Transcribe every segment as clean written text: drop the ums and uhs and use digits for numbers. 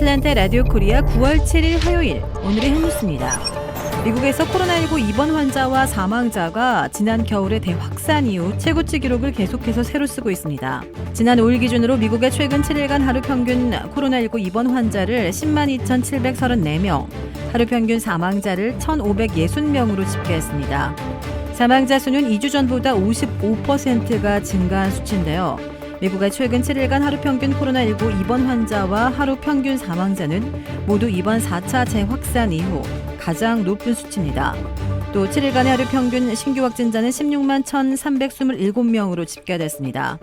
아틀란타 라디오 코리아 9월 7일 화요일 오늘의 핫뉴스입니다. 미국에서 코로나19 입원 환자와 사망자가 지난 겨울의 대확산 이후 최고치 기록을 계속해서 새로 쓰고 있습니다. 지난 5일 기준으로 미국의 최근 7일간 하루 평균 코로나19 입원 환자를 10만 2,734명, 하루 평균 사망자를 1,560명으로 집계했습니다. 사망자 수는 2주 전보다 55%가 증가한 수치인데요. 미국의 최근 7일간 하루 평균 코로나19 입원 환자와 하루 평균 사망자는 모두 이번 4차 재확산 이후 가장 높은 수치입니다. 또 7일간의 하루 평균 신규 확진자는 16만 1,327명으로 집계됐습니다.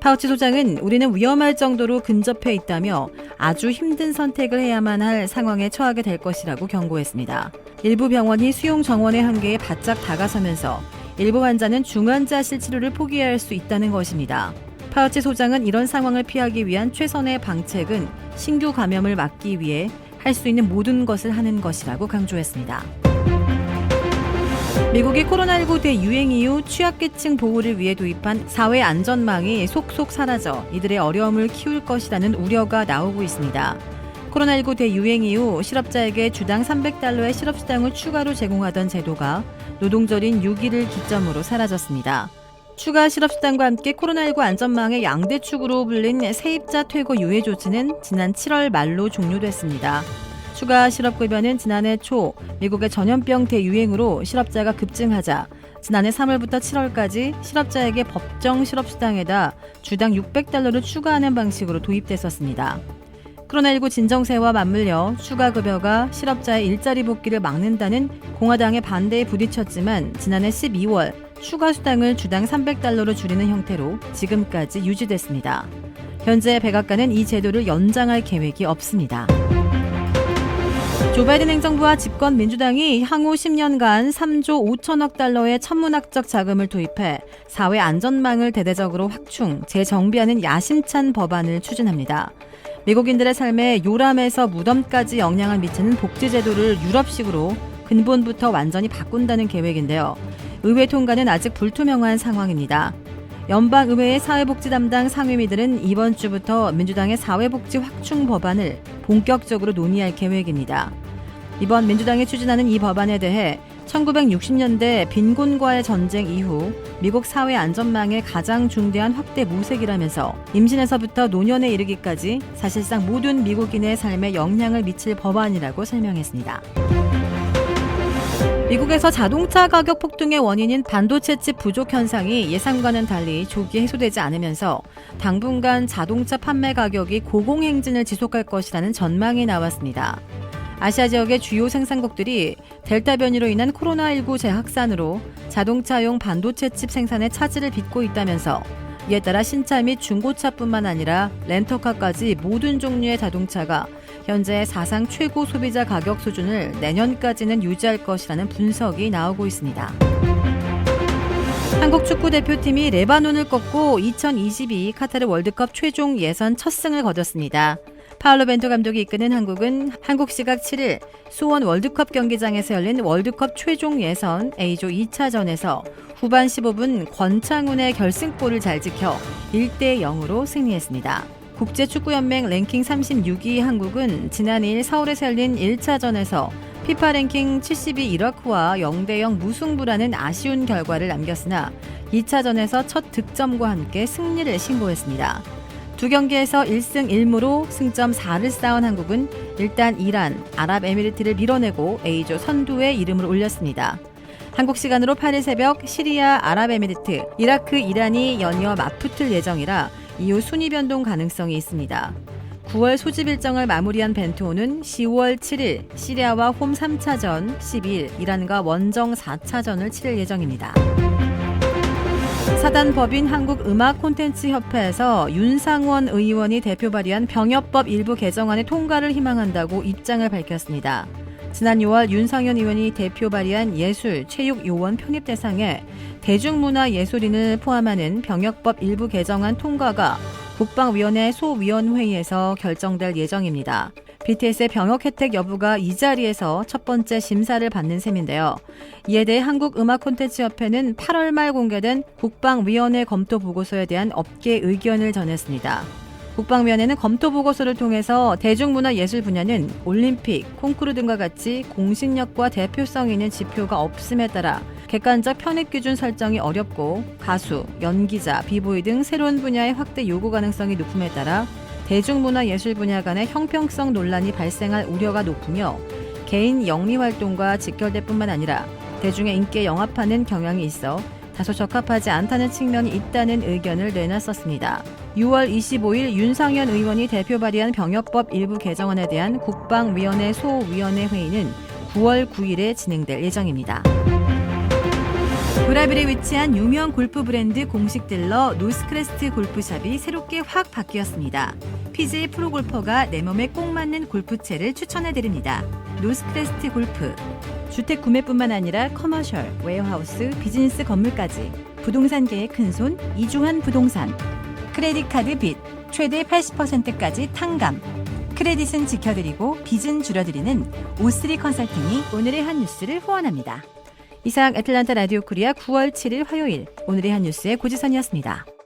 파우치 소장은 우리는 위험할 정도로 근접해 있다며 아주 힘든 선택을 해야만 할 상황에 처하게 될 것이라고 경고했습니다. 일부 병원이 수용 정원의 한계에 바짝 다가서면서 일부 환자는 중환자실 치료를 포기해야 할 수 있다는 것입니다. 파우치 소장은 이런 상황을 피하기 위한 최선의 방책은 신규 감염을 막기 위해 할 수 있는 모든 것을 하는 것이라고 강조했습니다. 미국이 코로나19 대유행 이후 취약계층 보호를 위해 도입한 사회 안전망이 속속 사라져 이들의 어려움을 키울 것이라는 우려가 나오고 있습니다. 코로나19 대유행 이후 실업자에게 주당 $300의 실업수당을 추가로 제공하던 제도가 노동절인 6일을 기점으로 사라졌습니다. 추가 실업수당과 함께 코로나19 안전망의 양대축으로 불린 세입자 퇴거 유예 조치는 지난 7월 말로 종료됐습니다. 추가 실업급여는 지난해 초 미국의 전염병 대유행으로 실업자가 급증하자 지난해 3월부터 7월까지 실업자에게 법정 실업수당에다 주당 $600를 추가하는 방식으로 도입됐었습니다. 코로나19 진정세와 맞물려 추가 급여가 실업자의 일자리 복귀를 막는다는 공화당의 반대에 부딪혔지만 지난해 12월 추가 수당을 주당 $300로 줄이는 형태로 지금까지 유지됐습니다. 현재 백악관은 이 제도를 연장할 계획이 없습니다. 조 바이든 행정부와 집권 민주당이 향후 10년간 3조 5천억 달러의 천문학적 자금을 도입해 사회 안전망을 대대적으로 확충, 재정비하는 야심찬 법안을 추진합니다. 미국인들의 삶에 요람에서 무덤까지 영향을 미치는 복지제도를 유럽식으로 근본부터 완전히 바꾼다는 계획인데요. 의회 통과는 아직 불투명한 상황입니다. 연방의회의 사회복지 담당 상임위들은 이번 주부터 민주당의 사회복지 확충 법안을 본격적으로 논의할 계획입니다. 이번 민주당이 추진하는 이 법안에 대해 1960년대 빈곤과의 전쟁 이후 미국 사회 안전망의 가장 중대한 확대 모색이라면서 임신에서부터 노년에 이르기까지 사실상 모든 미국인의 삶에 영향을 미칠 법안이라고 설명했습니다. 미국에서 자동차 가격 폭등의 원인인 반도체 칩 부족 현상이 예상과는 달리 조기 해소되지 않으면서 당분간 자동차 판매 가격이 고공행진을 지속할 것이라는 전망이 나왔습니다. 아시아 지역의 주요 생산국들이 델타 변이로 인한 코로나19 재확산으로 자동차용 반도체 칩 생산에 차질을 빚고 있다면서 이에 따라 신차 및 중고차뿐만 아니라 렌터카까지 모든 종류의 자동차가 현재 사상 최고 소비자 가격 수준을 내년까지는 유지할 것이라는 분석이 나오고 있습니다. 한국 축구대표팀이 레바논을 꺾고 2022 카타르 월드컵 최종 예선 첫 승을 거뒀습니다. 파울로 벤토 감독이 이끄는 한국은 한국 시각 7일 수원 월드컵 경기장에서 열린 월드컵 최종 예선 A조 2차전에서 후반 15분 권창훈의 결승골을 잘 지켜 1대0으로 승리했습니다. 국제축구연맹 랭킹 36위 한국은 지난 2일 서울에서 열린 1차전에서 피파 랭킹 70위 이라크와 0대0 무승부라는 아쉬운 결과를 남겼으나 2차전에서 첫 득점과 함께 승리를 신고했습니다. 두 경기에서 1승 1무로 승점 4를 쌓은 한국은 일단 이란, 아랍에미리트를 밀어내고 A조 선두에 이름을 올렸습니다. 한국 시간으로 8일 새벽 시리아, 아랍에미리트, 이라크, 이란이 연이어 맞붙을 예정이라 이후 순위 변동 가능성이 있습니다. 9월 소집 일정을 마무리한 벤투호는 10월 7일 시리아와 홈 3차전, 12일 이란과 원정 4차전을 치를 예정입니다. 사단법인 한국음악콘텐츠협회에서 윤상원 의원이 대표 발의한 병역법 일부 개정안의 통과를 희망한다고 입장을 밝혔습니다. 지난 6월 윤상현 의원이 대표 발의한 예술, 체육, 요원 편입 대상에 대중문화예술인을 포함하는 병역법 일부 개정안 통과가 국방위원회 소위원회의에서 결정될 예정입니다. BTS의 병역 혜택 여부가 이 자리에서 첫 번째 심사를 받는 셈인데요. 이에 대해 한국음악콘텐츠협회는 8월 말 공개된 국방위원회 검토 보고서에 대한 업계 의견을 전했습니다. 국방위원회는 검토 보고서를 통해서 대중문화예술 분야는 올림픽, 콩쿠르 등과 같이 공신력과 대표성 있는 지표가 없음에 따라 객관적 편입 기준 설정이 어렵고 가수, 연기자, 비보이 등 새로운 분야의 확대 요구 가능성이 높음에 따라 대중문화예술 분야 간의 형평성 논란이 발생할 우려가 높으며 개인 영리활동과 직결될 뿐만 아니라 대중의 인기에 영합하는 경향이 있어 다소 적합하지 않다는 측면이 있다는 의견을 내놨었습니다. 6월 25일 윤상현 의원이 대표 발의한 병역법 일부 개정안에 대한 국방위원회 소위원회 회의는 9월 9일에 진행될 예정입니다. 브라질에 위치한 유명 골프 브랜드 공식 딜러 노스크레스트 골프샵이 새롭게 확 바뀌었습니다. PGA 프로골퍼가 내 몸에 꼭 맞는 골프채를 추천해드립니다. 노스크레스트 골프. 주택 구매뿐만 아니라 커머셜, 웨어하우스, 비즈니스 건물까지 부동산계의 큰손 이주환 부동산. 크레딧 카드 빚 최대 80%까지 탕감. 크레딧은 지켜드리고 빚은 줄여드리는 O3 컨설팅이 오늘의 한 뉴스를 후원합니다. 이상 애틀란타 라디오 코리아 9월 7일 화요일 오늘의 한 뉴스의 고지선이었습니다.